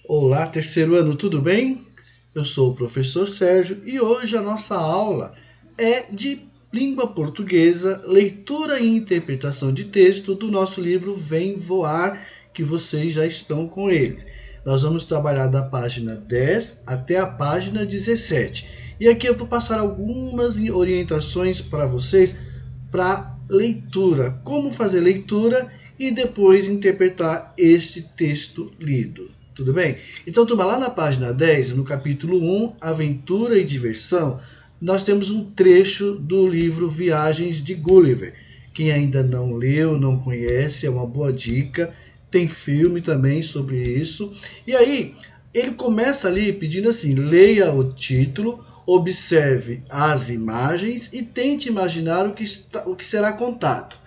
Olá, terceiro ano, tudo bem? Eu sou o professor Sérgio e hoje a nossa aula é de língua portuguesa, leitura e interpretação de texto do nosso livro Vem Voar, que vocês já estão com ele. Nós vamos trabalhar da página 10 até a página 17. E aqui eu vou passar algumas orientações para vocês para leitura, como fazer leitura e depois interpretar este texto lido. Tudo bem? Então, turma, lá na página 10, no capítulo 1, Aventura e Diversão, nós temos um trecho do livro Viagens de Gulliver. Quem ainda não leu, não conhece, é uma boa dica. Tem filme também sobre isso. E aí, ele começa ali pedindo assim: leia o título, observe as imagens e tente imaginar o que será contado.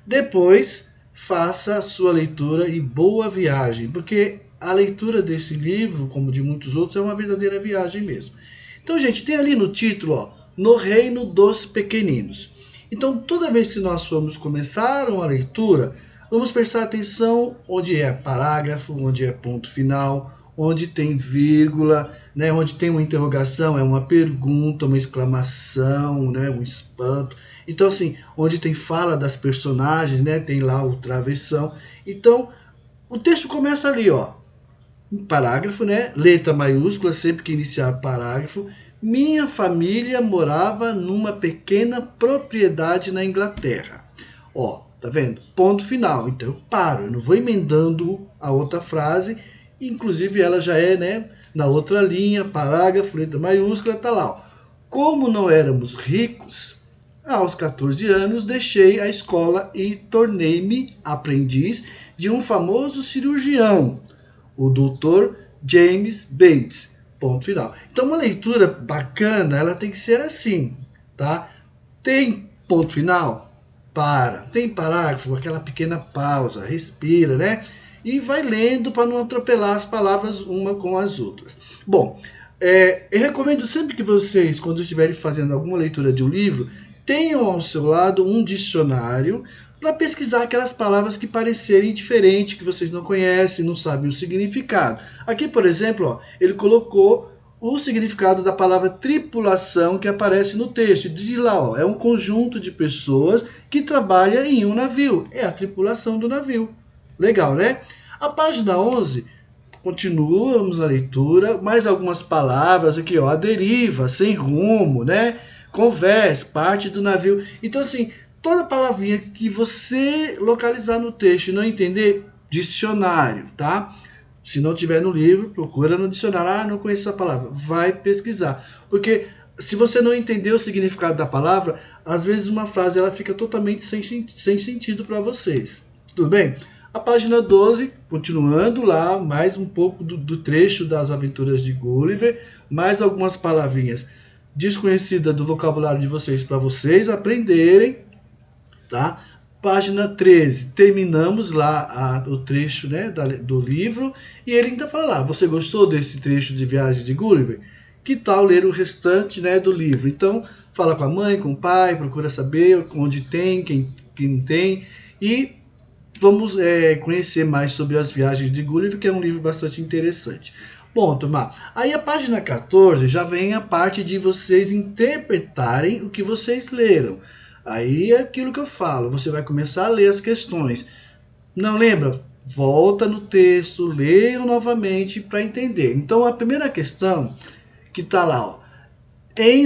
Depois, faça a sua leitura e boa viagem, porque a leitura desse livro, como de muitos outros, é uma verdadeira viagem mesmo. Então, gente, tem ali no título, ó, No Reino dos Pequeninos. Então, toda vez que nós formos começar uma leitura, vamos prestar atenção onde é parágrafo, onde é ponto final, onde tem vírgula, né, onde tem uma interrogação, é uma pergunta, uma exclamação, né, um espanto. Então, assim, onde tem fala das personagens, né, tem lá o travessão. Então, o texto começa ali, ó, um parágrafo, né, letra maiúscula, sempre que iniciar parágrafo. Minha família morava numa pequena propriedade na Inglaterra. Ó, tá vendo? Ponto final. Então eu paro, eu não vou emendando a outra frase, inclusive ela já é, né, na outra linha, parágrafo, letra maiúscula, tá lá. Ó. Como não éramos ricos, aos 14 anos deixei a escola e tornei-me aprendiz de um famoso cirurgião, o doutor James Bates. Ponto final. Então uma leitura bacana, ela tem que ser assim, tá? Tem ponto final? Para. Tem parágrafo, aquela pequena pausa, respira, né? E vai lendo para não atropelar as palavras uma com as outras. Bom, eu recomendo sempre que vocês, quando estiverem fazendo alguma leitura de um livro, tenham ao seu lado um dicionário para pesquisar aquelas palavras que parecerem diferentes, que vocês não conhecem, não sabem o significado. Aqui, por exemplo, ó, ele colocou o significado da palavra tripulação que aparece no texto. Diz lá, ó, é um conjunto de pessoas que trabalha em um navio. É a tripulação do navio. Legal, né? A página 11, continuamos a leitura, mais algumas palavras aqui, ó, a deriva, sem rumo, né? Conversa, parte do navio. Então, assim, toda palavrinha que você localizar no texto e não entender, dicionário, tá? Se não tiver no livro, procura no dicionário. Ah, não conheço essa palavra. Vai pesquisar. Porque se você não entender o significado da palavra, às vezes uma frase ela fica totalmente sem sentido para vocês. Tudo bem? A página 12, continuando lá, mais um pouco do trecho das aventuras de Gulliver, mais algumas palavrinhas desconhecidas do vocabulário de vocês para vocês aprenderem, tá? Página 13, terminamos lá o trecho, né, do livro, e ele ainda fala lá, você gostou desse trecho de Viagem de Gulliver? Que tal ler o restante, né, do livro? Então, fala com a mãe, com o pai, procura saber onde tem, quem não tem, e vamos conhecer mais sobre as Viagens de Gulliver, que é um livro bastante interessante. Bom, turma, aí a página 14 já vem a parte de vocês interpretarem o que vocês leram. Aí é aquilo que eu falo, você vai começar a ler as questões. Não lembra? Volta no texto, leia novamente para entender. Então a primeira questão que está lá, ó,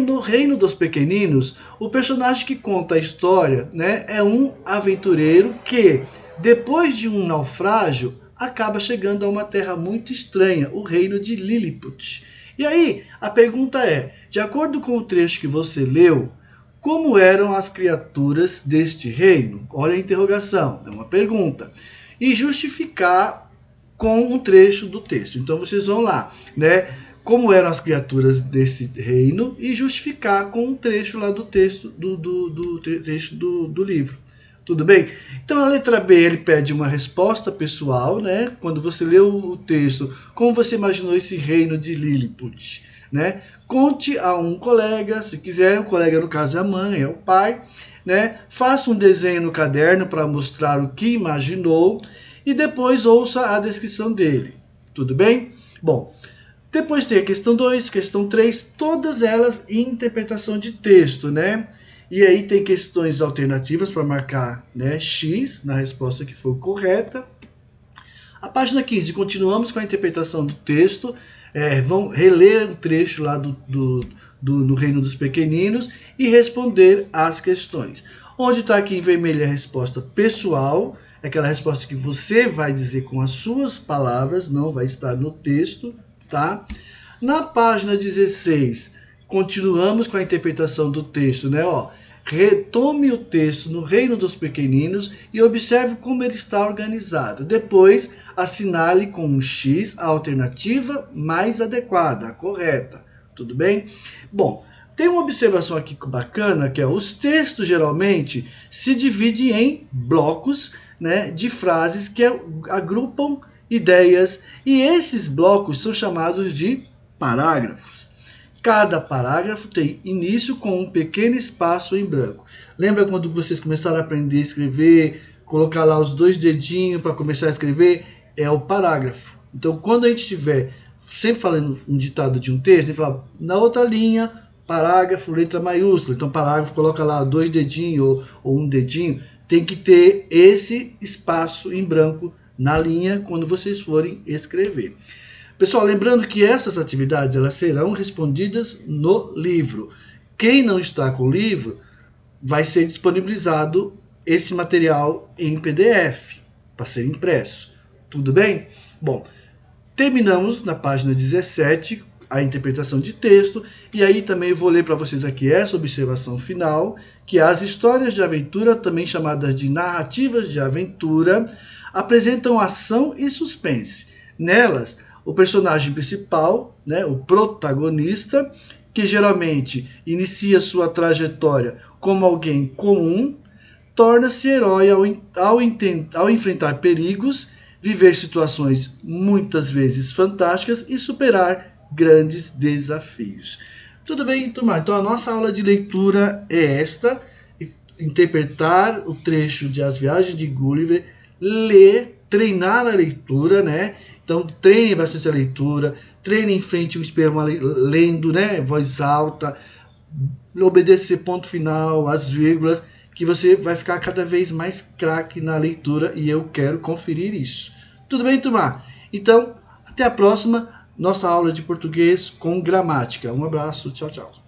No Reino dos Pequeninos, o personagem que conta a história, né, é um aventureiro que, depois de um naufrágio, acaba chegando a uma terra muito estranha, o reino de Lilliput. E aí, a pergunta é, de acordo com o trecho que você leu, como eram as criaturas deste reino? Olha a interrogação, é uma pergunta. E justificar com um trecho do texto. Então vocês vão lá, né? Como eram as criaturas desse reino e justificar com um trecho lá do texto trecho do livro. Tudo bem? Então a letra B ele pede uma resposta pessoal, né? Quando você leu o texto, como você imaginou esse reino de Lilliput, né? Conte a um colega, se quiser, o colega no caso é a mãe, é o pai, né? Faça um desenho no caderno para mostrar o que imaginou e depois ouça a descrição dele. Tudo bem? Bom, depois tem a questão 2, questão 3, todas elas em interpretação de texto, né? E aí tem questões alternativas para marcar, né, X na resposta que for correta. A página 15, continuamos com a interpretação do texto. Vão reler o trecho lá no Reino dos Pequeninos e responder as questões. Onde está aqui em vermelho a resposta pessoal, é aquela resposta que você vai dizer com as suas palavras, não vai estar no texto, tá? Na página 16, continuamos com a interpretação do texto, né? Ó, retome o texto no Reino dos Pequeninos e observe como ele está organizado. Depois, assinale com um X a alternativa mais adequada, a correta. Tudo bem? Bom, tem uma observação aqui bacana, que é os textos geralmente se dividem em blocos, né, de frases que agrupam ideias, e esses blocos são chamados de parágrafos. Cada parágrafo tem início com um pequeno espaço em branco. Lembra quando vocês começaram a aprender a escrever, colocar lá os 2 dedinhos para começar a escrever? É o parágrafo. Então, quando a gente estiver sempre falando um ditado de um texto, a gente fala na outra linha, parágrafo, letra maiúscula. Então, parágrafo, coloca lá 2 dedinhos ou 1 dedinho. Tem que ter esse espaço em branco na linha quando vocês forem escrever. Pessoal, lembrando que essas atividades elas serão respondidas no livro. Quem não está com o livro, vai ser disponibilizado esse material em PDF para ser impresso. Tudo bem? Bom, terminamos na página 17 a interpretação de texto, e aí também eu vou ler para vocês aqui essa observação final, que as histórias de aventura, também chamadas de narrativas de aventura, apresentam ação e suspense. Nelas, o personagem principal, né, o protagonista, que geralmente inicia sua trajetória como alguém comum, torna-se herói ao enfrentar perigos, viver situações muitas vezes fantásticas e superar grandes desafios. Tudo bem, turma? Então a nossa aula de leitura é esta: interpretar o trecho de As Viagens de Gulliver, ler, treinar a leitura, né? Então treine bastante a leitura, treine em frente ao espelho lendo, né? Voz alta, obedecer ponto final, as vírgulas, que você vai ficar cada vez mais craque na leitura, e eu quero conferir isso. Tudo bem, turma? Então, até a próxima, nossa aula de português com gramática. Um abraço, tchau, tchau.